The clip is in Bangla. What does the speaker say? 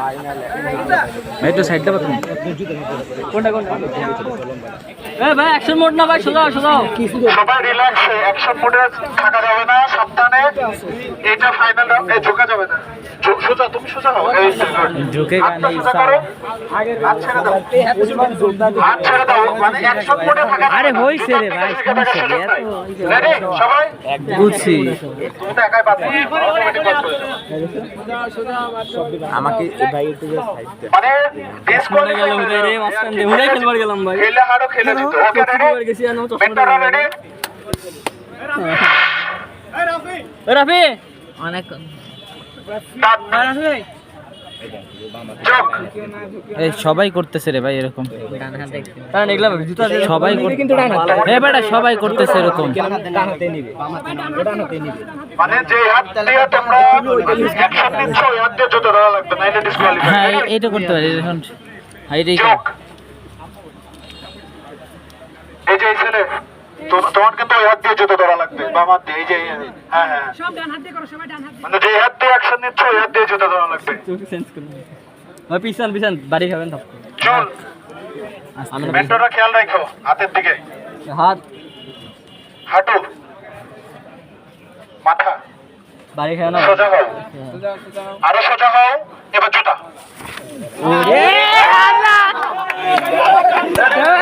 ভাই একটু সাইডটা পাঠান। কোনটা ভাই অ্যাকশন মোড না ভাই, সোজা সবাই রিল্যাক্স, অ্যাকশন মোডে থাকা যাবে না, সাবধানে। এটা ফাইনাল রাউন্ড, ঝোকা যাবে না। সোজা, তুমি সোজা হও। এই ঝুঁকে গানে সোজা করো, হাত ছেড়ে দাও, হাত ছেড়ে দাও, মানে অ্যাকশন মোডে থাকা। আরে হইছে রে ভাই, সমস্যা কি এত? রেডি সবাই? বুঝছি। তুমি তো একাই পাচ্ছ, অটোমেটিক পাচ্ছ। আমাকে ভাই একটু সাইড দে। মানে ডিসকোয়ালিফাই গেল হুদাই রে, মাঝখান দিয়ে হুদাই খেলবার গেলাম ভাই। খেলে হারো, খেলে দিত। ওকে রেডি, গেছি আর চশমা মেন্টর রেডি। রাফি অনেক এই সবাই করতেছে রে ভাই এরকম, কারণ এগুলা জুতা দিয়ে সবাই কিন্তু বেটা সবাই করতেছে এরকম। মানে যে হাত দিয়ে তোমরা অ্যাকশন নিচ্ছ, ওই হাত দিয়ে জুতো ধরা লাগবে না, এটা ডিসকোয়ালিফাই। হ্যাঁ এইটা করতে পারি এখন। এইটাই এই যে এই ছেলে, তোমার কিন্তু ওই হাত দিয়ে জুতো ধরা লাগবে, বাম হাত দিয়ে। এই যে হ্যাঁ হ্যাঁ, সব ডান হাত দিয়ে করো, সবাই ডান হাত দিয়ে। মানে যে হাত দিয়ে অ্যাকশন নিচ্ছ, ওই হাত দিয়ে জুতো ধরা লাগবে। চেঞ্জ করুন ভাই, পিছন বাড়ি খাবেন সব। চল, মেন্টররা খেয়াল রাখো হাতের দিকে, হাত হাঁটু, মাথা। বাড়ি খাবে না। সোজা হও, আরো সোজা হও। এবার জুতা।